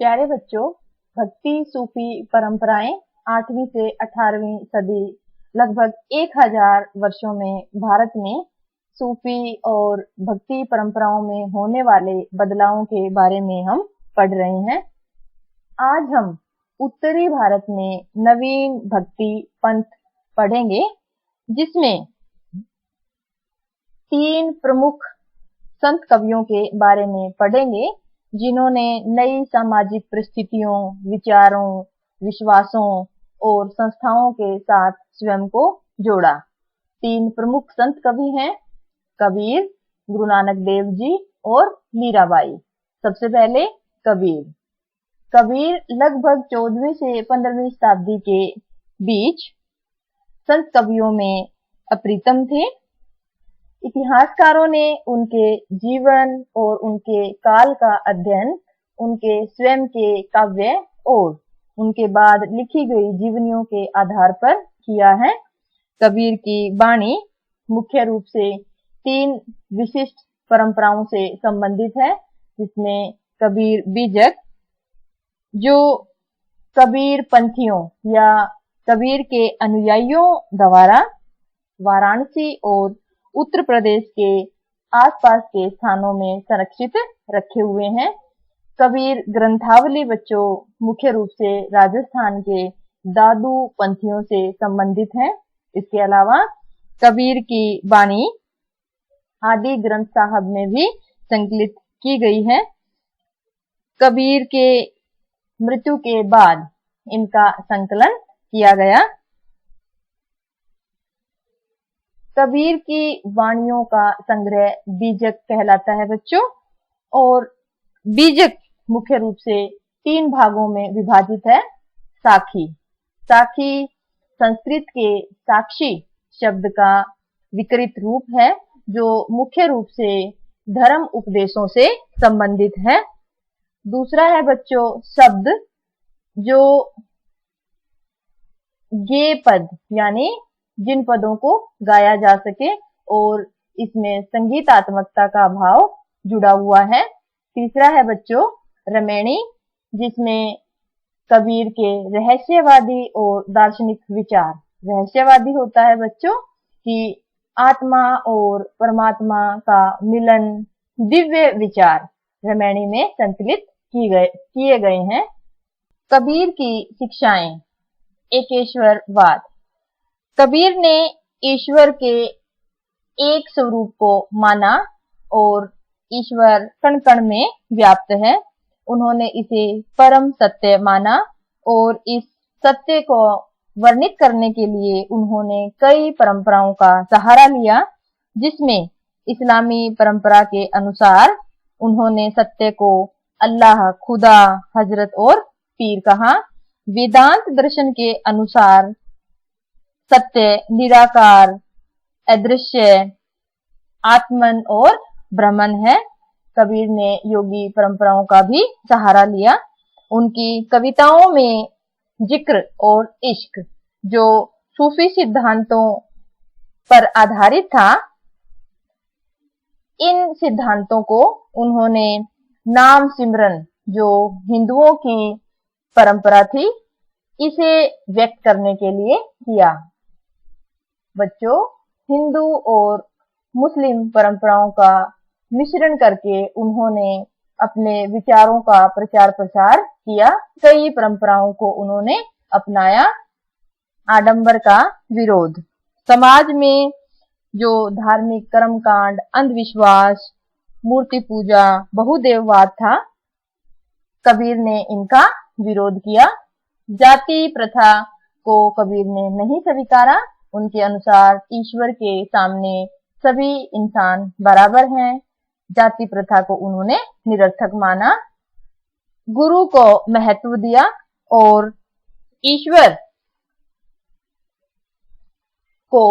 प्यारे बच्चों, भक्ति सूफी परंपराएं 8वीं से 18वीं सदी लगभग 1000 वर्षों में भारत में सूफी और भक्ति परंपराओं में होने वाले बदलावों के बारे में हम पढ़ रहे हैं। आज हम उत्तरी भारत में नवीन भक्ति पंथ पढ़ेंगे, जिसमें 3 प्रमुख संत कवियों के बारे में पढ़ेंगे, जिन्होंने नई सामाजिक परिस्थितियों, विचारों, विश्वासों और संस्थाओं के साथ स्वयं को जोड़ा। 3 प्रमुख संत कवि हैं, कबीर, गुरु नानक देव जी और मीराबाई। सबसे पहले कबीर। कबीर लगभग 14वीं से 15वीं शताब्दी के बीच संत कवियों में अप्रितम थे। इतिहासकारों ने उनके जीवन और उनके काल का अध्ययन उनके स्वयं के काव्य और उनके बाद लिखी गई जीवनियों के आधार पर किया है। कबीर की वाणी मुख्य रूप से 3 विशिष्ट परंपराओं से संबंधित है, जिसमें कबीर बीजक, जो कबीर पंथियों या कबीर के अनुयायियों द्वारा वाराणसी और उत्तर प्रदेश के आसपास के स्थानों में संरक्षित रखे हुए हैं। कबीर ग्रंथावली बच्चों मुख्य रूप से राजस्थान के दादू पंथियों से संबंधित है। इसके अलावा कबीर की वाणी आदि ग्रंथ साहब में भी संकलित की गई है। कबीर के मृत्यु के बाद इनका संकलन किया गया। कबीर की वाणियों का संग्रह बीजक कहलाता है बच्चों, और बीजक मुख्य रूप से 3 भागों में विभाजित है। साखी। साखी संस्कृत के साक्षी शब्द का विकृत रूप है, जो मुख्य रूप से धर्म उपदेशों से संबंधित है। दूसरा है बच्चों शब्द, जो गे पद यानी जिन पदों को गाया जा सके और इसमें संगीतात्मकता का भाव जुड़ा हुआ है। तीसरा है बच्चों रमैणी, जिसमें कबीर के रहस्यवादी और दार्शनिक विचार। रहस्यवादी होता है बच्चों कि आत्मा और परमात्मा का मिलन, दिव्य विचार रमैणी में संकलित किए गए हैं। कबीर की शिक्षाएं। एकेश्वरवाद। कबीर ने ईश्वर के एक स्वरूप को माना और ईश्वर कण कण में व्याप्त है। उन्होंने इसे परम सत्य माना और इस सत्य को वर्णित करने के लिए उन्होंने कई परंपराओं का सहारा लिया, जिसमें इस्लामी परंपरा के अनुसार उन्होंने सत्य को अल्लाह, खुदा, हजरत और पीर कहा। वेदांत दर्शन के अनुसार सत्य निराकार, अदृश्य, आत्मन और ब्रह्मन है। कबीर ने योगी परंपराओं का भी सहारा लिया। उनकी कविताओं में जिक्र और इश्क, जो सूफी सिद्धांतों पर आधारित था, इन सिद्धांतों को उन्होंने नाम सिमरन, जो हिंदुओं की परंपरा थी, इसे व्यक्त करने के लिए किया। बच्चों, हिंदू और मुस्लिम परंपराओं का मिश्रण करके उन्होंने अपने विचारों का प्रचार प्रसार किया। कई परंपराओं को उन्होंने अपनाया। आडंबर का विरोध। समाज में जो धार्मिक कर्मकांड, अंधविश्वास, मूर्ति पूजा, बहुदेववाद था, कबीर ने इनका विरोध किया। जाति प्रथा को कबीर ने नहीं स्वीकारा। उनके अनुसार ईश्वर के सामने सभी इंसान बराबर हैं। जाति प्रथा को उन्होंने निरर्थक माना। गुरु को महत्व दिया और ईश्वर को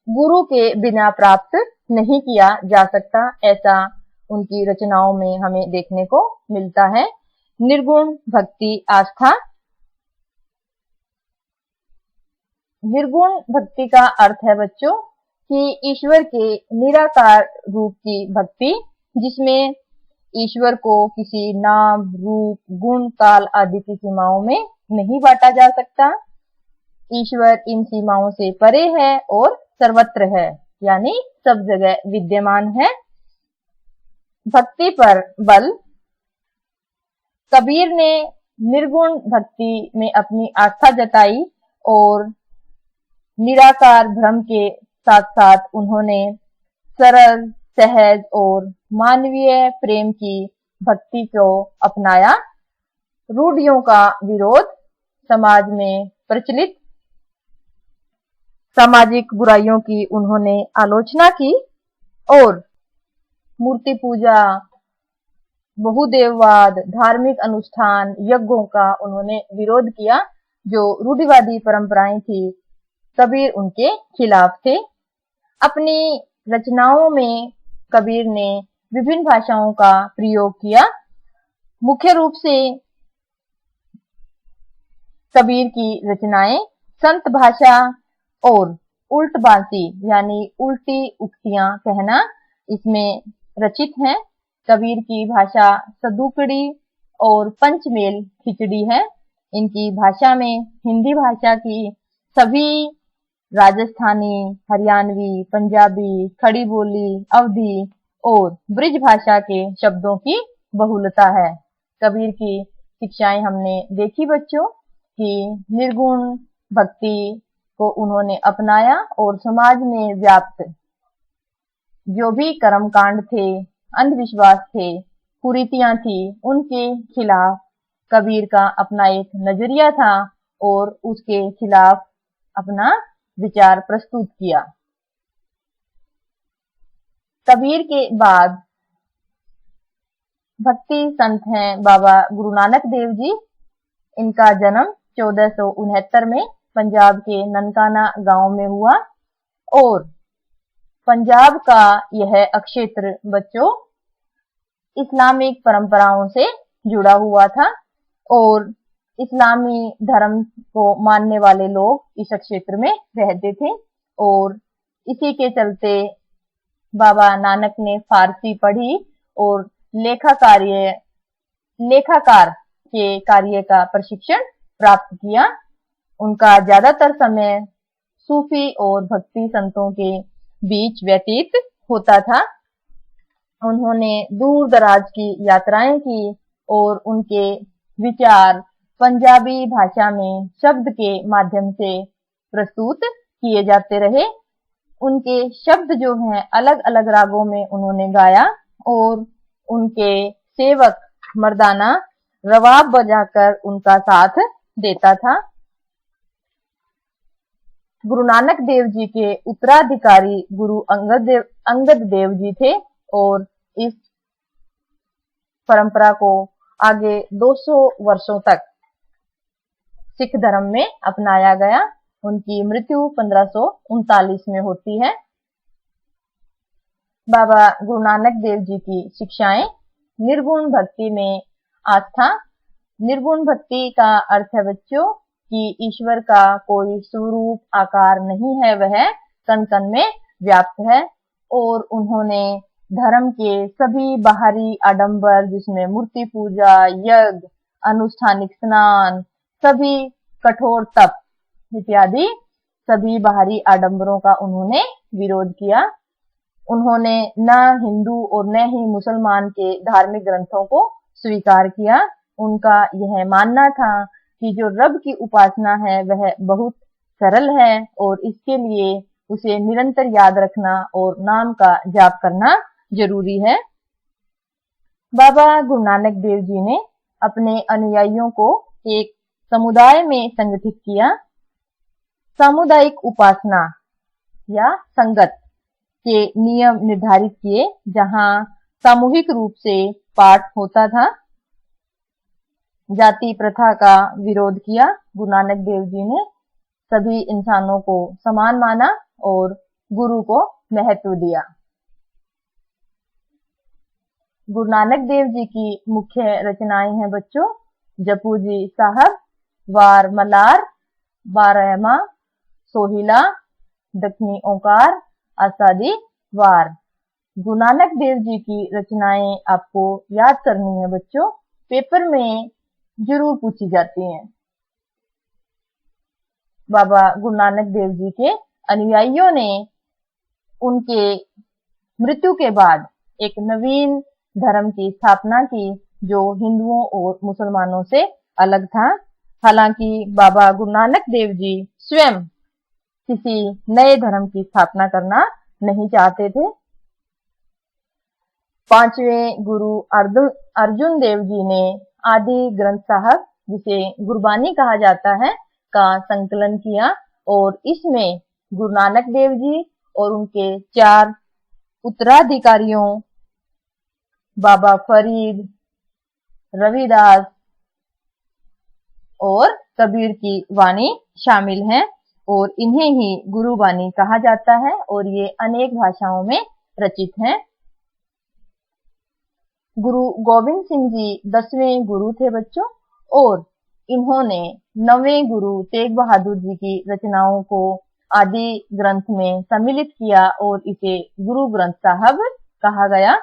गुरु के बिना प्राप्त नहीं किया जा सकता, ऐसा उनकी रचनाओं में हमें देखने को मिलता है। निर्गुण भक्ति आस्था। निर्गुण भक्ति का अर्थ है बच्चों कि ईश्वर के निराकार रूप की भक्ति, जिसमें ईश्वर को किसी नाम, रूप, गुण, काल आदि की सीमाओं में नहीं बांटा जा सकता। ईश्वर इन सीमाओं से परे है और सर्वत्र है, यानी सब जगह विद्यमान है। भक्ति पर बल। कबीर ने निर्गुण भक्ति में अपनी आस्था जताई और निराकार ब्रह्म के साथ साथ उन्होंने सरल, सहज और मानवीय प्रेम की भक्ति को अपनाया। रूढ़ियों का विरोध, समाज में प्रचलित सामाजिक बुराइयों की उन्होंने आलोचना की और मूर्ति पूजा, बहुदेववाद, धार्मिक अनुष्ठान, यज्ञों का उन्होंने विरोध किया। जो रूढ़िवादी परंपराएं थी, कबीर उनके खिलाफ थे। अपनी रचनाओं में कबीर ने विभिन्न भाषाओं का प्रयोग किया। मुख्य रूप से कबीर की रचनाएं संत भाषा और उल्टबांसी यानी उल्टी उक्तियां कहना इसमें रचित हैं। कबीर की भाषा सदुकड़ी और पंचमेल खिचड़ी है। इनकी भाषा में हिंदी भाषा की सभी राजस्थानी, हरियाणवी, पंजाबी, खड़ी बोली, अवधी और ब्रिज भाषा के शब्दों की बहुलता है। कबीर की शिक्षाएं हमने देखी बच्चों कि निर्गुण भक्ति को उन्होंने अपनाया और समाज में व्याप्त जो भी कर्मकांड थे, अंधविश्वास थे, कुरीतियां थी, उनके खिलाफ कबीर का अपना एक नजरिया था और उसके खिलाफ अपना विचार प्रस्तुत किया। कबीर के बाद भक्ति संत हैं बाबा गुरु नानक देव जी। इनका जन्म 1469 में पंजाब के ननकाना गांव में हुआ और पंजाब का यह अक्षेत्र बच्चों इस्लामिक परंपराओं से जुड़ा हुआ था और इस्लामी धर्म को मानने वाले लोग इस क्षेत्र में रहते थे और इसी के चलते बाबा नानक ने फारसी पढ़ी और लेखाकार के कार्य का प्रशिक्षण प्राप्त किया। उनका ज्यादातर समय सूफी और भक्ति संतों के बीच व्यतीत होता था। उन्होंने दूर दराज की यात्राएं की और उनके विचार पंजाबी भाषा में शब्द के माध्यम से प्रस्तुत किए जाते रहे। उनके शब्द जो हैं अलग अलग रागों में उन्होंने गाया और उनके सेवक मर्दाना रवाब बजाकर उनका साथ देता था। गुरु नानक देव जी के उत्तराधिकारी गुरु अंगद देव जी थे और इस परंपरा को आगे 200 वर्षों तक सिख धर्म में अपनाया गया। उनकी मृत्यु 1539 में होती है। बाबा गुरु नानक देव जी की शिक्षाएं निर्गुण भक्ति में आस्था। निर्गुण भक्ति का अर्थ है बच्चों कि ईश्वर का कोई स्वरूप आकार नहीं है, वह कण कण में व्याप्त है और उन्होंने धर्म के सभी बाहरी आडंबर जिसमें मूर्ति पूजा, यज्ञ, अनुष्ठानिक स्नान, सभी कठोर तप इत्यादि सभी बाहरी आडंबरों का उन्होंने विरोध किया। उन्होंने न हिंदू और न ही मुसलमान के धार्मिक ग्रंथों को स्वीकार किया। उनका यह मानना था कि जो रब की उपासना है वह बहुत सरल है और इसके लिए उसे निरंतर याद रखना और नाम का जाप करना जरूरी है। बाबा गुरु नानक देव जी ने अपने अनुयायियों को एक समुदाय में संगठित किया। सामुदायिक उपासना या संगत के नियम निर्धारित किए, जहां सामूहिक रूप से पाठ होता था। जाति प्रथा का विरोध किया। गुरु नानक देव जी ने सभी इंसानों को समान माना और गुरु को महत्व दिया। गुरु नानक देव जी की मुख्य रचनाएं हैं बच्चों जपू जी साहब, वार मलार, बारहमा, सोहिला, दक्षिणी ओंकार, आसादी वार। गुरु नानक देव जी की रचनाएं आपको याद करनी है बच्चों, पेपर में जरूर पूछी जाती हैं। बाबा गुरु नानक देव जी के अनुयायियों ने उनके मृत्यु के बाद एक नवीन धर्म की स्थापना की जो हिंदुओं और मुसलमानों से अलग था। हालांकि बाबा गुरु नानक देव जी स्वयं किसी नए धर्म की स्थापना करना नहीं चाहते थे। पांचवें गुरु अर्जुन देव जी ने आदि ग्रंथ साहब, जिसे गुरबानी कहा जाता है, का संकलन किया और इसमें गुरु नानक देव जी और उनके 4 उत्तराधिकारियों बाबा फरीद, रविदास और कबीर की वाणी शामिल हैं और इन्हें ही गुरु वाणी कहा जाता है और ये अनेक भाषाओं में रचित हैं। गुरु गोविंद सिंह जी 10वें गुरु थे बच्चों और इन्होंने 9वें गुरु तेग बहादुर जी की रचनाओं को आदि ग्रंथ में सम्मिलित किया और इसे गुरु ग्रंथ साहब कहा गया।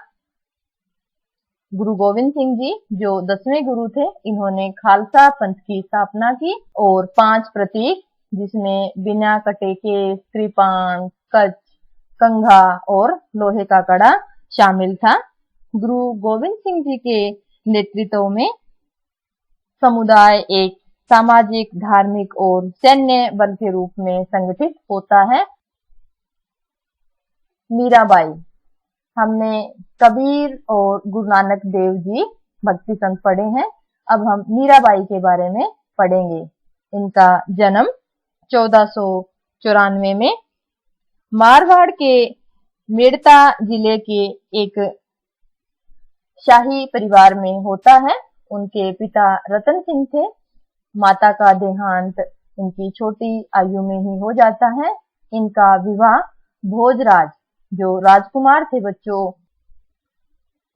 गुरु गोविंद सिंह जी जो 10वें गुरु थे, इन्होंने खालसा पंथ की स्थापना की और 5 प्रतीक, जिसमें बिना कटे केस, कृपाण, कच्छ, कंघा और लोहे का कड़ा शामिल था। गुरु गोविंद सिंह जी के नेतृत्व में समुदाय एक सामाजिक, धार्मिक और सैन्य बल के रूप में संगठित होता है। मीराबाई, हमने कबीर और गुरु नानक देव जी भक्ति संत पढ़े हैं, अब हम मीराबाई के बारे में पढ़ेंगे। इनका जन्म 1494 में मारवाड़ के मेड़ता जिले के एक शाही परिवार में होता है। उनके पिता रतन सिंह थे। माता का देहांत इनकी छोटी आयु में ही हो जाता है। इनका विवाह भोजराज, जो राजकुमार थे बच्चों,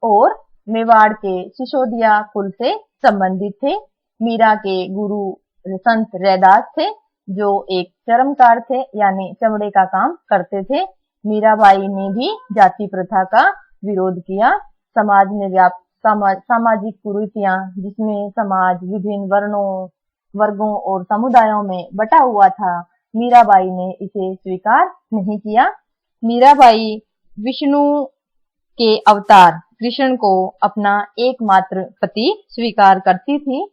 और मेवाड़ के सिसोदिया कुल से संबंधित थे। मीरा के गुरु संत रैदास थे, जो एक चर्मकार थे, यानी चमड़े का काम करते थे। मीराबाई ने भी जाति प्रथा का विरोध किया। समाज में व्याप्त सामाजिक कुरीतियां, जिसमें समाज विभिन्न वर्गों और समुदायों में बटा हुआ था, मीराबाई ने इसे स्वीकार नहीं किया। मीराबाई विष्णु के अवतार कृष्ण को अपना एकमात्र पति स्वीकार करती थी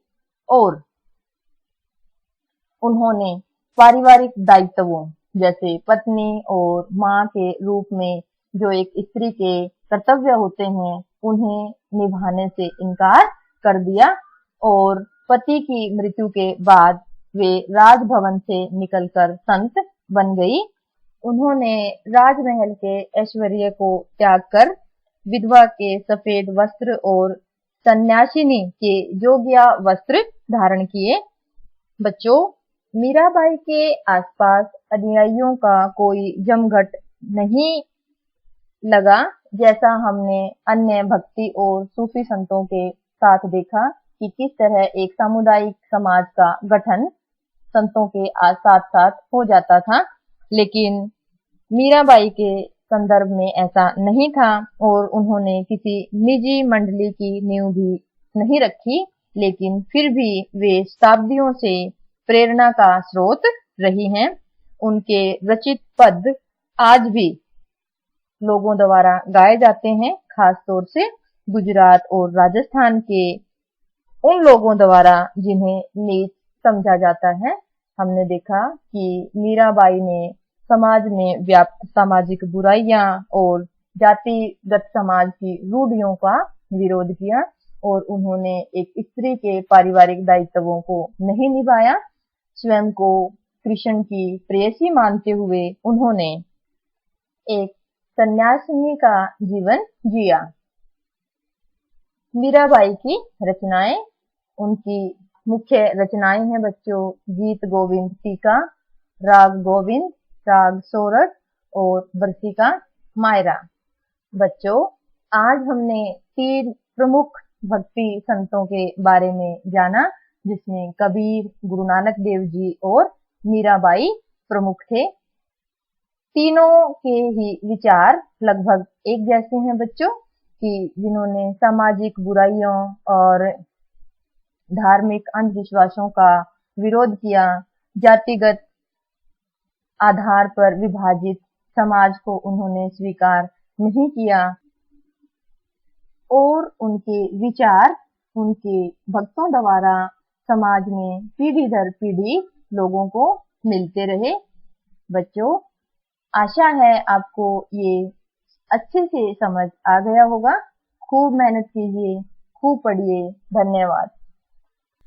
और उन्होंने पारिवारिक दायित्वों जैसे पत्नी और मां के रूप में जो एक स्त्री के कर्तव्य होते हैं, उन्हें निभाने से इनकार कर दिया और पति की मृत्यु के बाद वे राजभवन से निकलकर संत बन गई। उन्होंने राजमहल के ऐश्वर्य को त्याग कर विधवा के सफेद वस्त्र और सन्यासिनी के जोगिया वस्त्र धारण किए। बच्चों, मीराबाई के आसपास अनुयायियों का कोई जमघट नहीं लगा, जैसा हमने अन्य भक्ति और सूफी संतों के साथ देखा कि किस तरह एक सामुदायिक समाज का गठन संतों के साथ साथ हो जाता था। लेकिन मीराबाई के संदर्भ में ऐसा नहीं था और उन्होंने किसी निजी मंडली की नींव भी नहीं रखी, लेकिन फिर भी वे शताब्दियों से प्रेरणा का स्रोत रही हैं। उनके रचित पद आज भी लोगों द्वारा गाए जाते हैं, खास तौर से गुजरात और राजस्थान के उन लोगों द्वारा जिन्हें नीच समझा जाता है। हमने देखा कि मीराबाई ने समाज में व्याप्त सामाजिक बुराइयां और जातिगत समाज की रूढ़ियों का विरोध किया और उन्होंने एक स्त्री के पारिवारिक दायित्वों को नहीं निभाया। स्वयं को कृष्ण की प्रेयसी मानते हुए उन्होंने एक सन्यासिनी का जीवन जिया। मीराबाई की रचनाएं, उनकी मुख्य रचनाएं हैं बच्चों, गीत गोविंद टीका, राग गोविंद, राग सोरठ और बरसिका मायरा। बच्चों, आज हमने 3 प्रमुख भक्ति संतों के बारे में जाना, जिसमें कबीर, गुरु नानक देव जी और मीराबाई प्रमुख थे। तीनों के ही विचार लगभग एक जैसे हैं बच्चों, कि जिन्होंने सामाजिक बुराइयों और धार्मिक अंधविश्वासों का विरोध किया, जातिगत आधार पर विभाजित समाज को उन्होंने स्वीकार नहीं किया और उनके विचार उनके भक्तों द्वारा समाज में पीढ़ी दर पीढ़ी लोगों को मिलते रहे। बच्चों, आशा है आपको ये अच्छे से समझ आ गया होगा। खूब मेहनत कीजिए, खूब पढ़िए। धन्यवाद।